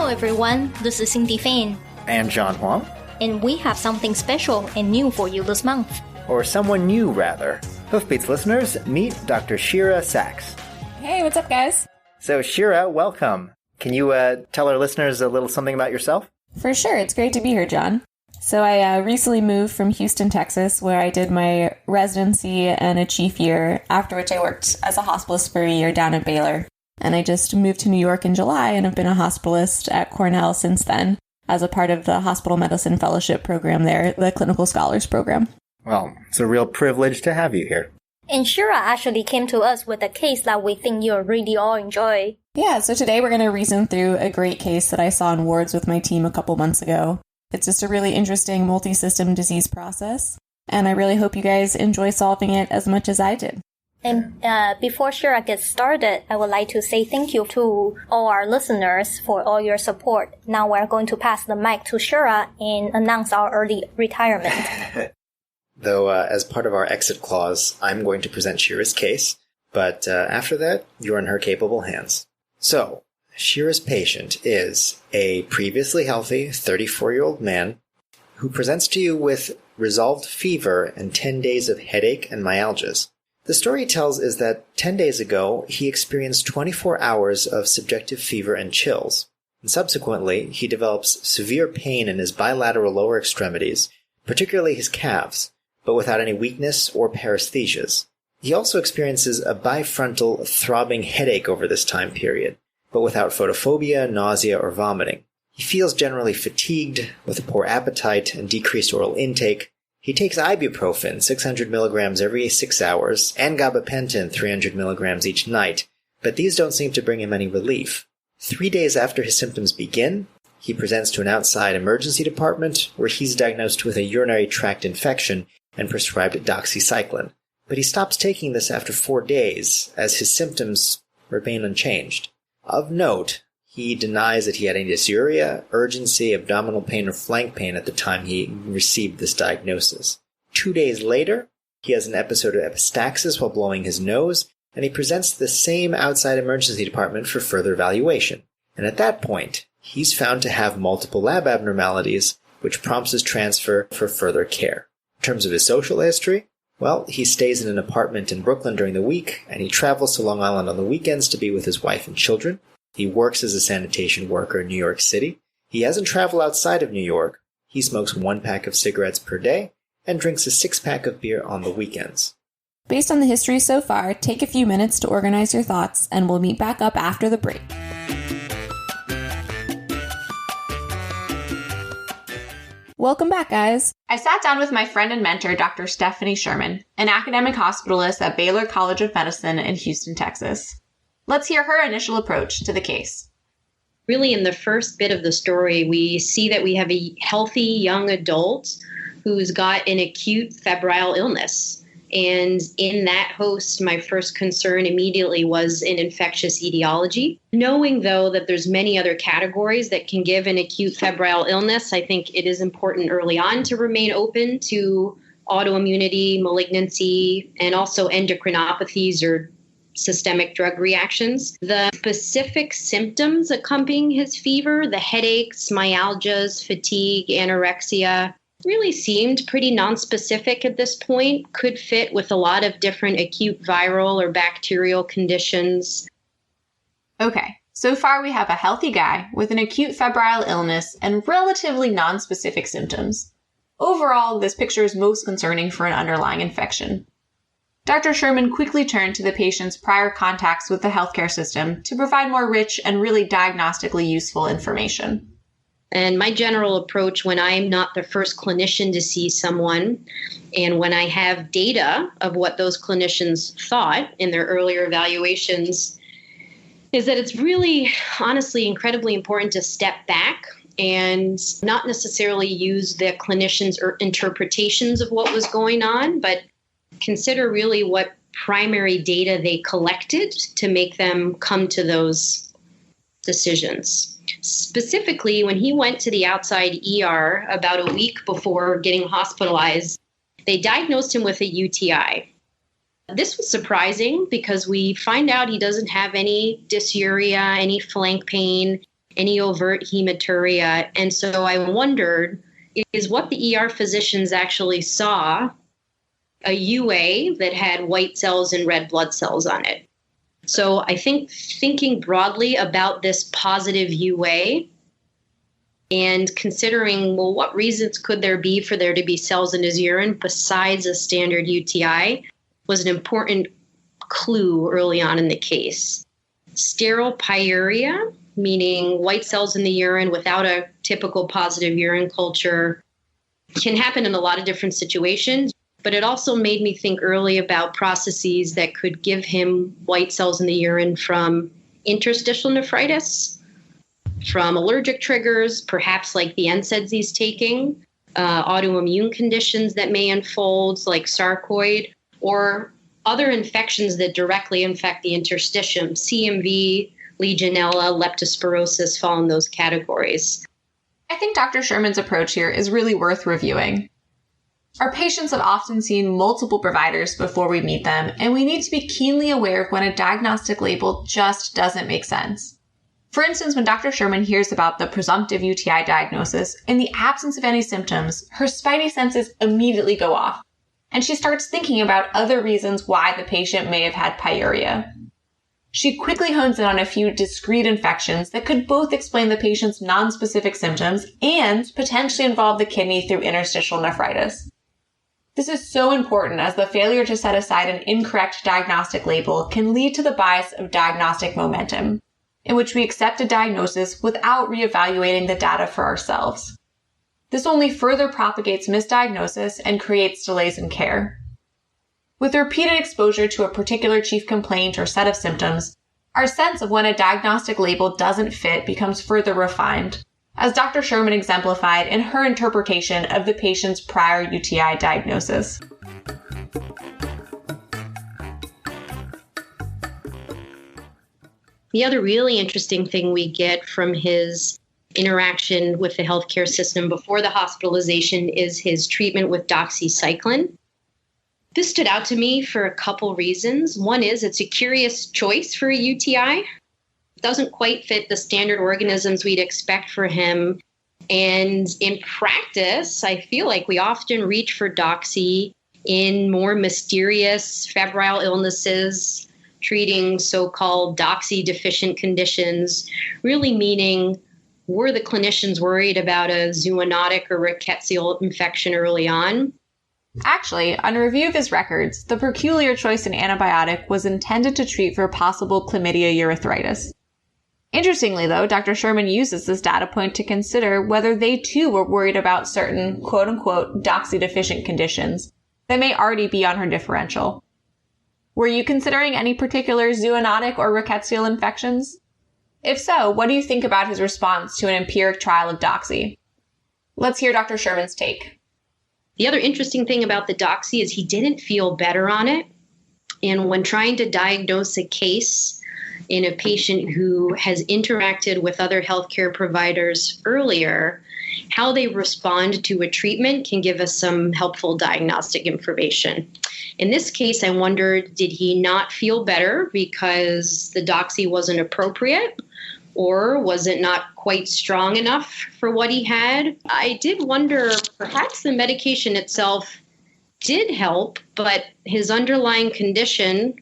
everyone, this is Cindy Fain. And John Huang. And we have something special and new for you this month. Or someone new, rather. Hoofbeats listeners, meet Dr. Shira Sachs. Hey, what's up, guys? So, Shira, welcome. Can you tell our listeners a little something about yourself? For sure. It's great to be here, John. So I recently moved from Houston, Texas, where I did my residency and a chief year, after which I worked as a hospitalist for a year down at Baylor. And I just moved to New York in July and have been a hospitalist at Cornell since then as a part of the Hospital Medicine Fellowship program there, the Clinical Scholars Program. Well, it's a real privilege to have you here. And Shira actually came to us with a case that we think you'll really all enjoy. Yeah, so today we're going to reason through a great case that I saw in wards with my team a couple months ago. It's just a really interesting multi-system disease process, and I really hope you guys enjoy solving it as much as I did. And before Shira gets started, I would like to say thank you to all our listeners for all your support. Now we're going to pass the mic to Shira and announce our early retirement. Though, as part of our exit clause, I'm going to present Shira's case, but after that, you're in her capable hands. So, Shira's patient is a previously healthy 34-year-old man who presents to you with resolved fever and 10 days of headache and myalgias. The story he tells is that 10 days ago, he experienced 24 hours of subjective fever and chills, and subsequently, he develops severe pain in his bilateral lower extremities, particularly his calves, but without any weakness or paresthesias. He also experiences a bifrontal throbbing headache over this time period, but without photophobia, nausea, or vomiting. He feels generally fatigued, with a poor appetite and decreased oral intake. He takes ibuprofen, 600 milligrams every 6 hours, and gabapentin, 300 milligrams each night, but these don't seem to bring him any relief. 3 days after his symptoms begin, he presents to an outside emergency department where he's diagnosed with a urinary tract infection and prescribed doxycycline. But he stops taking this after 4 days, as his symptoms remain unchanged. Of note, he denies that he had any dysuria, urgency, abdominal pain, or flank pain at the time he received this diagnosis. 2 days later, he has an episode of epistaxis while blowing his nose, and he presents to the same outside emergency department for further evaluation. And at that point, he's found to have multiple lab abnormalities, which prompts his transfer for further care. In terms of his social history, well, he stays in an apartment in Brooklyn during the week, and he travels to Long Island on the weekends to be with his wife and children. He works as a sanitation worker in New York City. He hasn't traveled outside of New York. He smokes 1 pack of cigarettes per day and drinks a 6-pack of beer on the weekends. Based on the history so far, take a few minutes to organize your thoughts, and we'll meet back up after the break. Welcome back, guys. I sat down with my friend and mentor, Dr. Stephanie Sherman, an academic hospitalist at Baylor College of Medicine in Houston, Texas. Let's hear her initial approach to the case. Really, in the first bit of the story, we see that we have a healthy young adult who's got an acute febrile illness. And in that host, my first concern immediately was an infectious etiology. Knowing, though, that there's many other categories that can give an acute febrile illness, I think it is important early on to remain open to autoimmunity, malignancy, and also endocrinopathies or systemic drug reactions. The specific symptoms accompanying his fever, the headaches, myalgias, fatigue, anorexia, really seemed pretty nonspecific at this point, could fit with a lot of different acute viral or bacterial conditions. Okay, so far we have a healthy guy with an acute febrile illness and relatively nonspecific symptoms. Overall, this picture is most concerning for an underlying infection. Dr. Sherman quickly turned to the patient's prior contacts with the healthcare system to provide more rich and really diagnostically useful information. And my general approach when I'm not the first clinician to see someone, and when I have data of what those clinicians thought in their earlier evaluations, is that it's really, honestly, incredibly important to step back and not necessarily use the clinicians' or interpretations of what was going on, but consider really what primary data they collected to make them come to those decisions. Specifically, when he went to the outside ER about a week before getting hospitalized, they diagnosed him with a UTI. This was surprising because we find out he doesn't have any dysuria, any flank pain, any overt hematuria. And so I wondered, is what the ER physicians actually saw a UA that had white cells and red blood cells on it? So I think thinking broadly about this positive UA and considering, well, what reasons could there be for there to be cells in his urine besides a standard UTI was an important clue early on in the case. Sterile pyuria, meaning white cells in the urine without a typical positive urine culture, can happen in a lot of different situations. But it also made me think early about processes that could give him white cells in the urine from interstitial nephritis, from allergic triggers, perhaps like the NSAIDs he's taking, autoimmune conditions that may unfold like sarcoid, or other infections that directly infect the interstitium. CMV, Legionella, leptospirosis fall in those categories. I think Dr. Sherman's approach here is really worth reviewing. Our patients have often seen multiple providers before we meet them, and we need to be keenly aware of when a diagnostic label just doesn't make sense. For instance, when Dr. Sherman hears about the presumptive UTI diagnosis, in the absence of any symptoms, her spidey senses immediately go off, and she starts thinking about other reasons why the patient may have had pyuria. She quickly hones in on a few discrete infections that could both explain the patient's nonspecific symptoms and potentially involve the kidney through interstitial nephritis. This is so important as the failure to set aside an incorrect diagnostic label can lead to the bias of diagnostic momentum, in which we accept a diagnosis without reevaluating the data for ourselves. This only further propagates misdiagnosis and creates delays in care. With repeated exposure to a particular chief complaint or set of symptoms, our sense of when a diagnostic label doesn't fit becomes further refined, as Dr. Sherman exemplified in her interpretation of the patient's prior UTI diagnosis. The other really interesting thing we get from his interaction with the healthcare system before the hospitalization is his treatment with doxycycline. This stood out to me for a couple reasons. One is it's a curious choice for a UTI. It doesn't quite fit the standard organisms we'd expect for him. And in practice, I feel like we often reach for doxy in more mysterious febrile illnesses, treating so-called doxy-deficient conditions, really meaning were the clinicians worried about a zoonotic or rickettsial infection early on? Actually, on a review of his records, the peculiar choice in antibiotic was intended to treat for possible chlamydia urethritis. Interestingly, though, Dr. Sherman uses this data point to consider whether they too were worried about certain quote-unquote doxy-deficient conditions that may already be on her differential. Were you considering any particular zoonotic or rickettsial infections? If so, what do you think about his response to an empiric trial of doxy? Let's hear Dr. Sherman's take. The other interesting thing about the doxy is he didn't feel better on it. And when trying to diagnose a case in a patient who has interacted with other healthcare providers earlier, how they respond to a treatment can give us some helpful diagnostic information. In this case, I wondered, did he not feel better because the doxy wasn't appropriate? Or was it not quite strong enough for what he had? I did wonder, perhaps the medication itself did help, but his underlying condition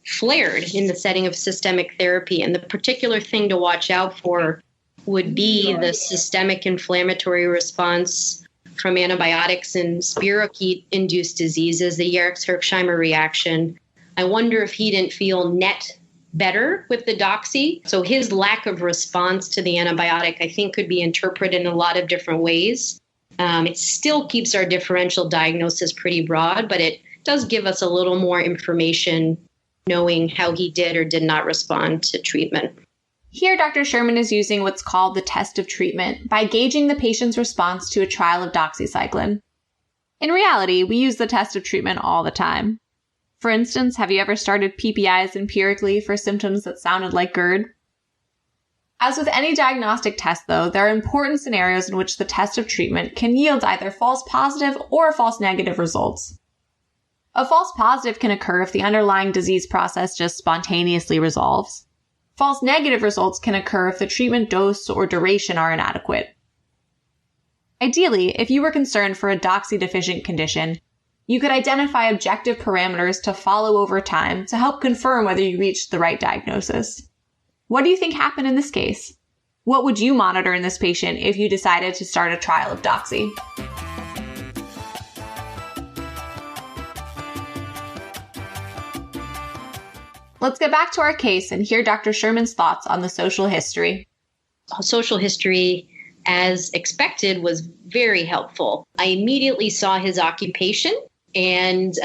flared in the setting of systemic therapy. And the particular thing to watch out for would be the systemic inflammatory response from antibiotics in spirochete-induced diseases, the Yerkes-Herxheimer reaction. I wonder if he didn't feel net better with the doxy. So his lack of response to the antibiotic, I think, could be interpreted in a lot of different ways. It still keeps our differential diagnosis pretty broad, but it does give us a little more information knowing how he did or did not respond to treatment. Here, Dr. Sherman is using what's called the test of treatment by gauging the patient's response to a trial of doxycycline. In reality, we use the test of treatment all the time. For instance, have you ever started PPIs empirically for symptoms that sounded like GERD? As with any diagnostic test, though, there are important scenarios in which the test of treatment can yield either false positive or false negative results. A false positive can occur if the underlying disease process just spontaneously resolves. False negative results can occur if the treatment dose or duration are inadequate. Ideally, if you were concerned for a doxy-deficient condition, you could identify objective parameters to follow over time to help confirm whether you reached the right diagnosis. What do you think happened in this case? What would you monitor in this patient if you decided to start a trial of doxy? Let's get back to our case and hear Dr. Sherman's thoughts on the social history. Social history, as expected, was very helpful. I immediately saw his occupation and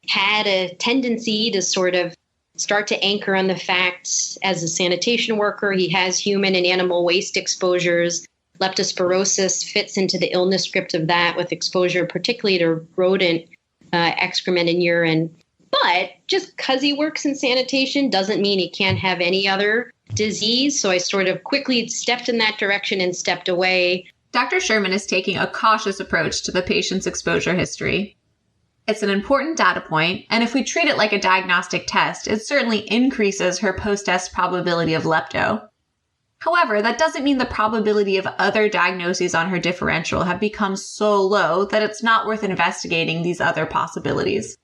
had a tendency to sort of start to anchor on the fact as a sanitation worker, he has human and animal waste exposures. Leptospirosis fits into the illness script of that with exposure, particularly to rodent excrement and urine. But just because he works in sanitation doesn't mean he can't have any other disease. So I sort of quickly stepped in that direction and stepped away. Dr. Sherman is taking a cautious approach to the patient's exposure history. It's an important data point, and if we treat it like a diagnostic test, it certainly increases her post-test probability of lepto. However, that doesn't mean the probability of other diagnoses on her differential have become so low that it's not worth investigating these other possibilities.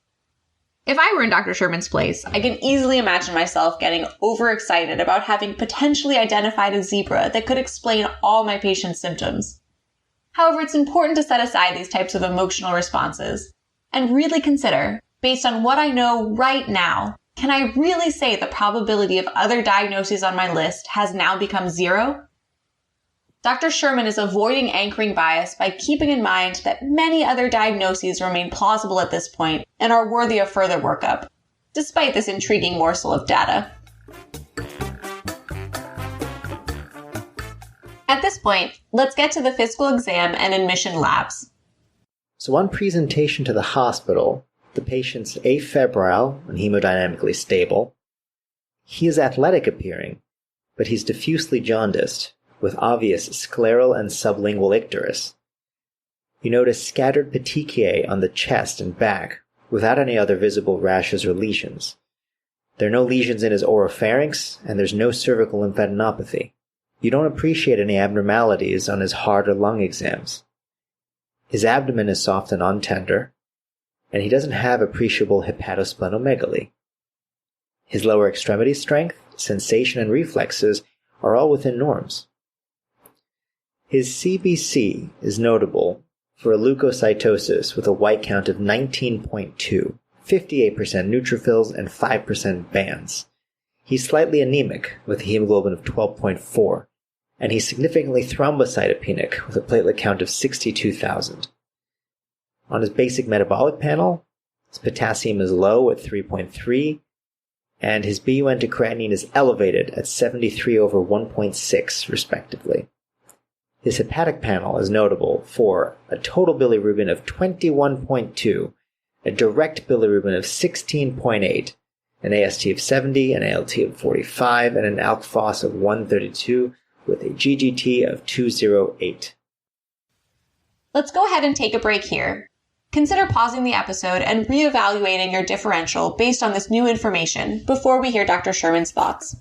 If I were in Dr. Sherman's place, I can easily imagine myself getting overexcited about having potentially identified a zebra that could explain all my patient's symptoms. However, it's important to set aside these types of emotional responses and really consider, based on what I know right now, can I really say the probability of other diagnoses on my list has now become zero? Dr. Sherman is avoiding anchoring bias by keeping in mind that many other diagnoses remain plausible at this point and are worthy of further workup, despite this intriguing morsel of data. At this point, let's get to the physical exam and admission labs. So on presentation to the hospital, the patient's afebrile and hemodynamically stable. He is athletic appearing, but he's diffusely jaundiced, with obvious scleral and sublingual icterus. You notice scattered petechiae on the chest and back, without any other visible rashes or lesions. There are no lesions in his oropharynx, and there's no cervical lymphadenopathy. You don't appreciate any abnormalities on his heart or lung exams. His abdomen is soft and untender, and he doesn't have appreciable hepatosplenomegaly. His lower extremity strength, sensation, and reflexes are all within norms. His CBC is notable for a leukocytosis with a white count of 19.2, 58% neutrophils, and 5% bands. He's slightly anemic with a hemoglobin of 12.4, and he's significantly thrombocytopenic with a platelet count of 62,000. On his basic metabolic panel, his potassium is low at 3.3, and his BUN to creatinine is elevated at 73 over 1.6, respectively. His hepatic panel is notable for a total bilirubin of 21.2, a direct bilirubin of 16.8, an AST of 70, an ALT of 45, and an ALK Phos of 132, with a GGT of 208. Let's go ahead and take a break here. Consider pausing the episode and reevaluating your differential based on this new information before we hear Dr. Sherman's thoughts.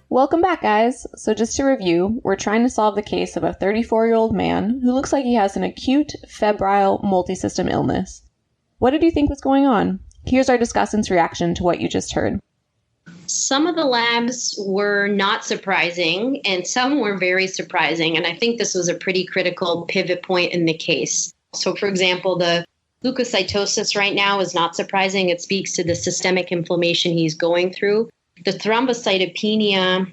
Welcome back, guys. So just to review, we're trying to solve the case of a 34-year-old man who looks like he has an acute febrile multisystem illness. What did you think was going on? Here's our discussant's reaction to what you just heard. Some of the labs were not surprising, and some were very surprising, and I think this was a pretty critical pivot point in the case. So, for example, the leukocytosis right now is not surprising. It speaks to the systemic inflammation he's going through. The thrombocytopenia,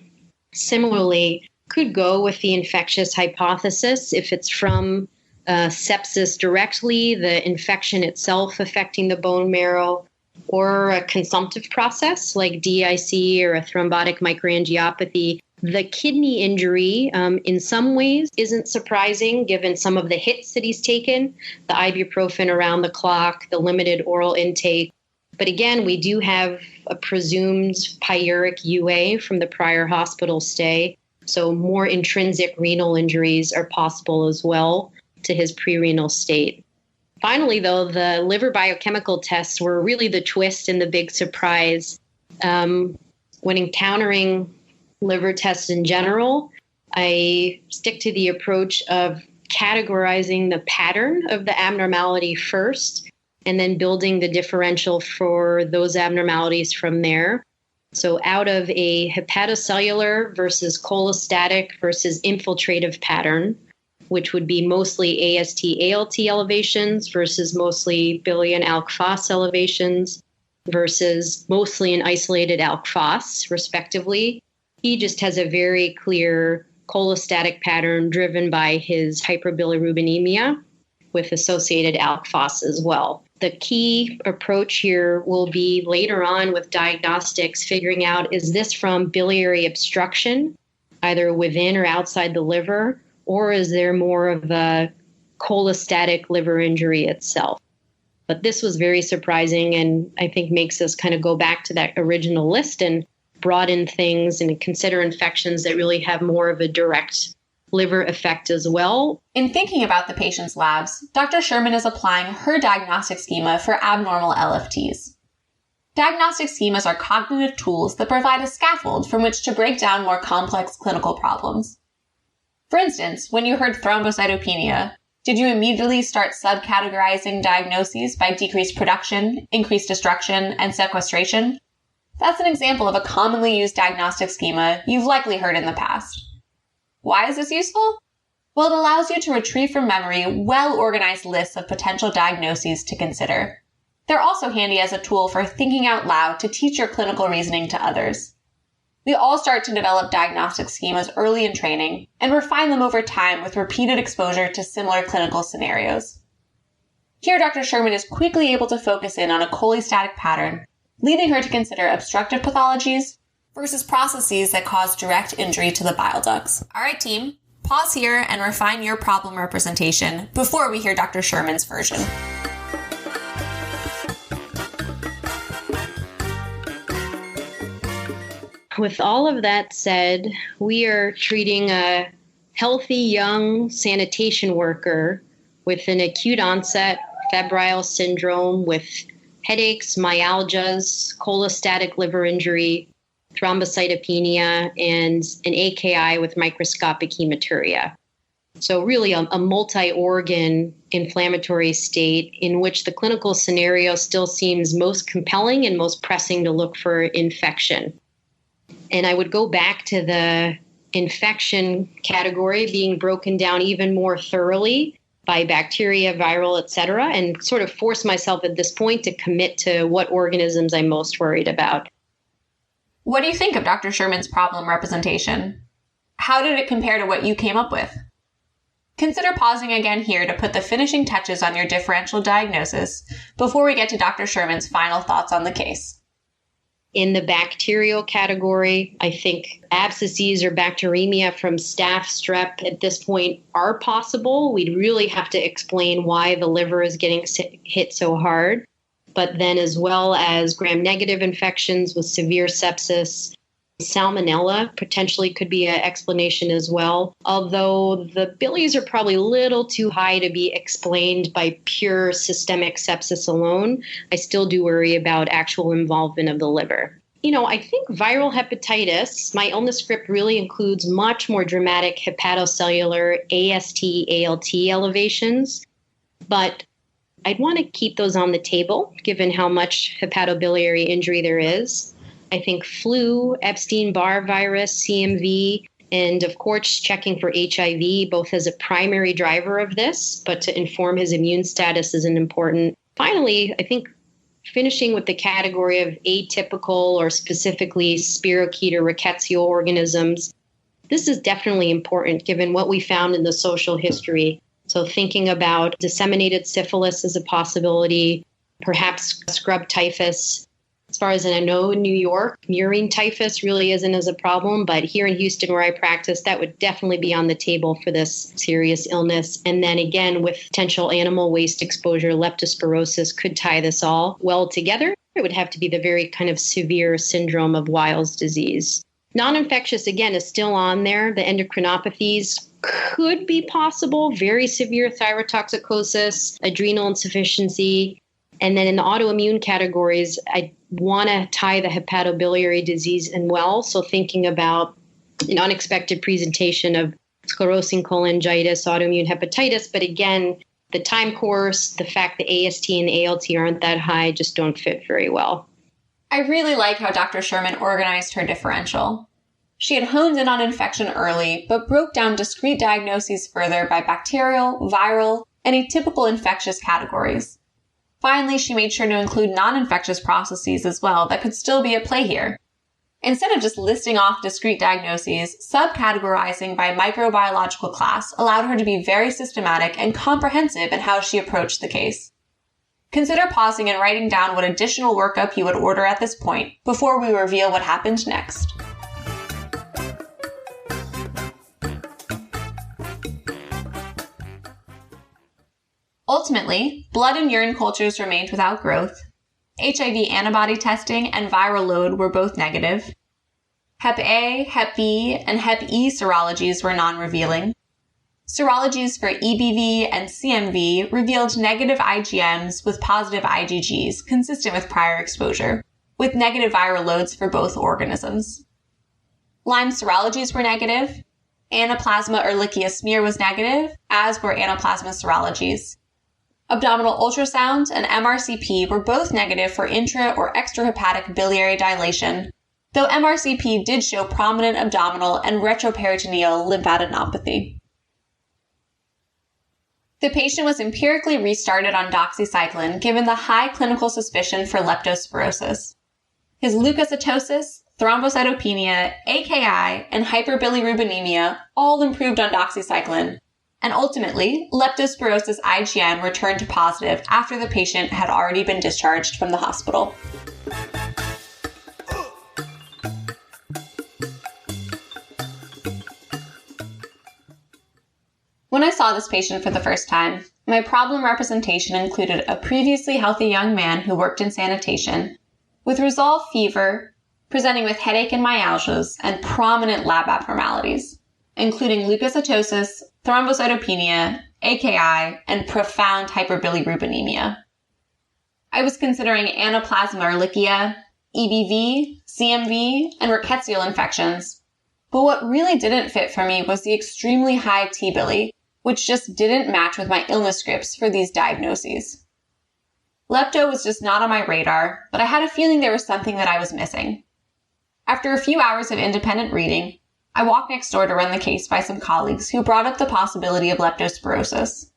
similarly, could go with the infectious hypothesis if it's from sepsis directly, the infection itself affecting the bone marrow, or a consumptive process like DIC or a thrombotic microangiopathy. The kidney injury, in some ways, isn't surprising given some of the hits that he's taken, the ibuprofen around the clock, the limited oral intake. But again, we do have a presumed pyuric UA from the prior hospital stay, so more intrinsic renal injuries are possible as well to his prerenal state. Finally, though, the liver biochemical tests were really the twist and the big surprise. When encountering liver tests in general, I stick to the approach of categorizing the pattern of the abnormality first, and then building the differential for those abnormalities from there. So out of a hepatocellular versus cholestatic versus infiltrative pattern, which would be mostly AST, ALT elevations versus mostly biliary and alk phos elevations versus mostly an isolated alk phos, respectively. He just has a very clear cholestatic pattern driven by his hyperbilirubinemia with associated alk phos as well. The key approach here will be later on with diagnostics, figuring out, is this from biliary obstruction, either within or outside the liver, or is there more of a cholestatic liver injury itself? But this was very surprising, and I think makes us kind of go back to that original list and broaden things and consider infections that really have more of a direct liver effect as well. In thinking about the patient's labs, Dr. Sherman is applying her diagnostic schema for abnormal LFTs. Diagnostic schemas are cognitive tools that provide a scaffold from which to break down more complex clinical problems. For instance, when you heard thrombocytopenia, did you immediately start subcategorizing diagnoses by decreased production, increased destruction, and sequestration? That's an example of a commonly used diagnostic schema you've likely heard in the past. Why is this useful? Well, it allows you to retrieve from memory well-organized lists of potential diagnoses to consider. They're also handy as a tool for thinking out loud to teach your clinical reasoning to others. We all start to develop diagnostic schemas early in training and refine them over time with repeated exposure to similar clinical scenarios. Here, Dr. Sherman is quickly able to focus in on a cholestatic pattern, leading her to consider obstructive pathologies versus processes that cause direct injury to the bile ducts. All right, team, pause here and refine your problem representation before we hear Dr. Sherman's version. With all of that said, we are treating a healthy young sanitation worker with an acute onset febrile syndrome with headaches, myalgias, cholestatic liver injury, thrombocytopenia, and an AKI with microscopic hematuria. So really a multi-organ inflammatory state in which the clinical scenario still seems most compelling and most pressing to look for infection. And I would go back to the infection category being broken down even more thoroughly by bacteria, viral, et cetera, and sort of force myself at this point to commit to what organisms I'm most worried about. What do you think of Dr. Sherman's problem representation? How did it compare to what you came up with? Consider pausing again here to put the finishing touches on your differential diagnosis before we get to Dr. Sherman's final thoughts on the case. In the bacterial category, I think abscesses or bacteremia from staph strep at this point are possible. We'd really have to explain why the liver is getting hit so hard. But then as well as gram-negative infections with severe sepsis, salmonella potentially could be an explanation as well. Although the bilies are probably a little too high to be explained by pure systemic sepsis alone, I still do worry about actual involvement of the liver. I think viral hepatitis, my illness script really includes much more dramatic hepatocellular AST, ALT elevations, but I'd want to keep those on the table given how much hepatobiliary injury there is. I think flu, Epstein-Barr virus, CMV, and of course checking for HIV, both as a primary driver of this, but to inform his immune status is important. Finally, I think finishing with the category of atypical or specifically spirochete or rickettsial organisms, this is definitely important given what we found in the social history. So thinking about disseminated syphilis as a possibility, perhaps scrub typhus. As far as I know, in New York, murine typhus really isn't as a problem, but here in Houston where I practice, that would definitely be on the table for this serious illness. And then again, with potential animal waste exposure, leptospirosis could tie this all well together. It would have to be the very kind of severe syndrome of Weil's disease. Non-infectious, again, is still on there. The endocrinopathies could be possible. Very severe thyrotoxicosis, adrenal insufficiency. And then in the autoimmune categories, I want to tie the hepatobiliary disease in well. So thinking about an unexpected presentation of sclerosing cholangitis, autoimmune hepatitis. But again, the time course, the fact that AST and ALT aren't that high just don't fit very well. I really like how Dr. Sherman organized her differential. She had honed in on infection early, but broke down discrete diagnoses further by bacterial, viral, and atypical infectious categories. Finally, she made sure to include non-infectious processes as well that could still be at play here. Instead of just listing off discrete diagnoses, subcategorizing by microbiological class allowed her to be very systematic and comprehensive in how she approached the case. Consider pausing and writing down what additional workup you would order at this point before we reveal what happened next. Ultimately, blood and urine cultures remained without growth. HIV antibody testing and viral load were both negative. Hep A, Hep B, and Hep E serologies were non-revealing. Serologies for EBV and CMV revealed negative IgMs with positive IgGs, consistent with prior exposure, with negative viral loads for both organisms. Lyme serologies were negative. Anaplasma ehrlichia smear was negative, as were anaplasma serologies. Abdominal ultrasound and MRCP were both negative for intra- or extrahepatic biliary dilation, though MRCP did show prominent abdominal and retroperitoneal lymphadenopathy. The patient was empirically restarted on doxycycline given the high clinical suspicion for leptospirosis. His leukocytosis, thrombocytopenia, AKI, and hyperbilirubinemia all improved on doxycycline, and ultimately, leptospirosis IgM returned positive after the patient had already been discharged from the hospital. When I saw this patient for the first time, my problem representation included a previously healthy young man who worked in sanitation, with resolved fever, presenting with headache and myalgias, and prominent lab abnormalities, including leukocytosis, thrombocytopenia, AKI, and profound hyperbilirubinemia. I was considering anaplasma ehrlichia, EBV, CMV, and rickettsial infections, but what really didn't fit for me was the extremely high T-bili, which just didn't match with my illness scripts for these diagnoses. Lepto was just not on my radar, but I had a feeling there was something that I was missing. After a few hours of independent reading, I walked next door to run the case by some colleagues who brought up the possibility of leptospirosis.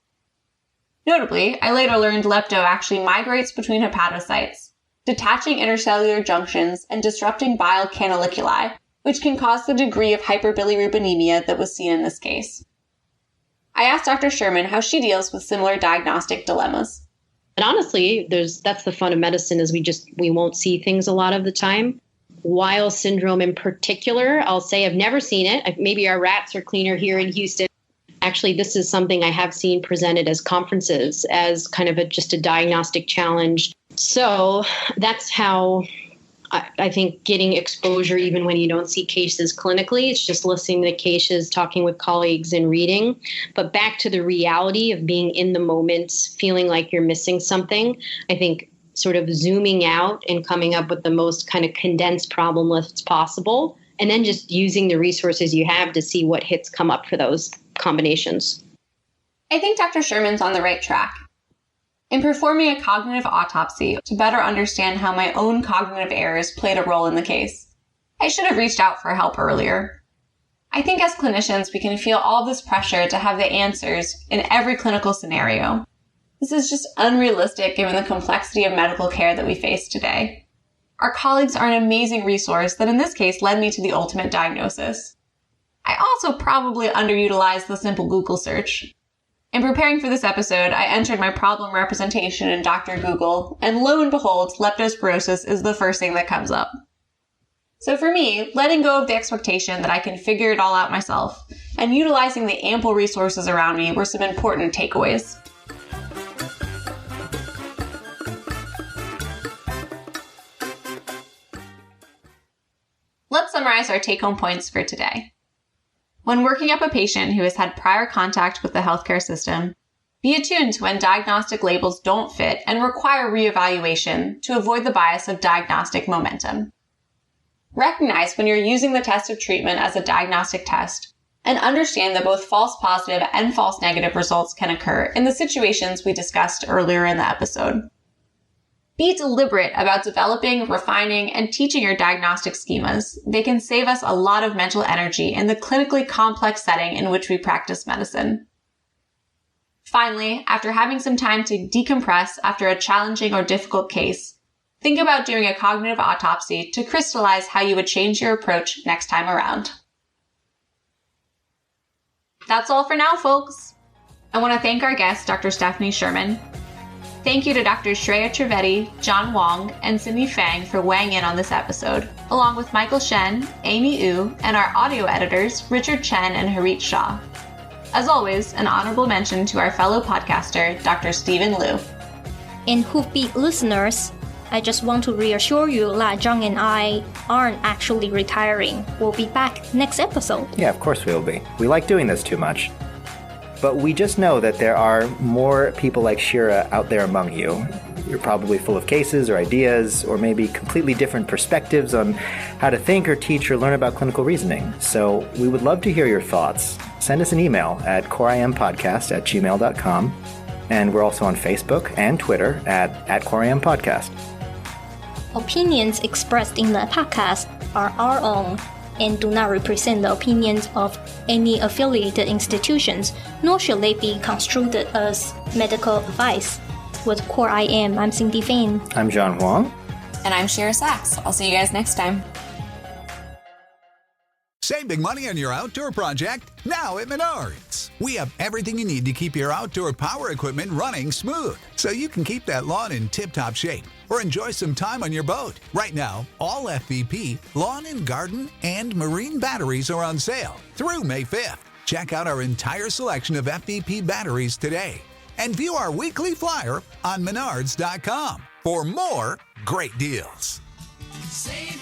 Notably, I later learned lepto actually migrates between hepatocytes, detaching intercellular junctions and disrupting bile canaliculi, which can cause the degree of hyperbilirubinemia that was seen in this case. I asked Dr. Sherman how she deals with similar diagnostic dilemmas. And honestly, that's the fun of medicine is we won't see things a lot of the time. Weil syndrome in particular, I'll say I've never seen it. Maybe our rats are cleaner here in Houston. Actually, this is something I have seen presented as conferences as kind of just a diagnostic challenge. So that's how I think getting exposure, even when you don't see cases clinically, it's just listening to the cases, talking with colleagues and reading. But back to the reality of being in the moment, feeling like you're missing something, I think sort of zooming out and coming up with the most kind of condensed problem list possible, and then just using the resources you have to see what hits come up for those combinations. I think Dr. Sherman's on the right track. In performing a cognitive autopsy to better understand how my own cognitive errors played a role in the case, I should have reached out for help earlier. I think as clinicians, we can feel all this pressure to have the answers in every clinical scenario. This is just unrealistic given the complexity of medical care that we face today. Our colleagues are an amazing resource that in this case led me to the ultimate diagnosis. I also probably underutilized the simple Google search. In preparing for this episode, I entered my problem representation in Dr. Google, and lo and behold, leptospirosis is the first thing that comes up. So for me, letting go of the expectation that I can figure it all out myself, and utilizing the ample resources around me were some important takeaways. Let's summarize our take-home points for today. When working up a patient who has had prior contact with the healthcare system, be attuned to when diagnostic labels don't fit and require reevaluation to avoid the bias of diagnostic momentum. Recognize when you're using the test of treatment as a diagnostic test, and understand that both false positive and false negative results can occur in the situations we discussed earlier in the episode. Be deliberate about developing, refining, and teaching your diagnostic schemas. They can save us a lot of mental energy in the clinically complex setting in which we practice medicine. Finally, after having some time to decompress after a challenging or difficult case, think about doing a cognitive autopsy to crystallize how you would change your approach next time around. That's all for now, folks. I want to thank our guest, Dr. Stephanie Sherman. Thank you to Dr. Shreya Trivedi, John Wong, and Cindy Fang for weighing in on this episode, along with Michael Shen, Amy Yu, and our audio editors, Richard Chen and Harit Shah. As always, an honorable mention to our fellow podcaster, Dr. Stephen Liu. And Hoofbeat listeners, I just want to reassure you that John and I aren't actually retiring. We'll be back next episode. Yeah, of course we'll be. We like doing this too much. But we just know that there are more people like Shira out there among you. You're probably full of cases or ideas, or maybe completely different perspectives on how to think or teach or learn about clinical reasoning. So we would love to hear your thoughts. Send us an email at coreimpodcast@gmail.com. And we're also on Facebook and Twitter at coreimpodcast. Opinions expressed in the podcast are our own and do not represent the opinions of any affiliated institutions, nor should they be construed as medical advice. With Core IM, I'm Cindy Fang. I'm John Huang. And I'm Shira Sachs. I'll see you guys next time. Save big money on your outdoor project now at Menards. We have everything you need to keep your outdoor power equipment running smooth, so you can keep that lawn in tip-top shape or enjoy some time on your boat. Right now, all FVP, lawn and garden, and marine batteries are on sale through May 5th. Check out our entire selection of FVP batteries today and view our weekly flyer on menards.com for more great deals. Save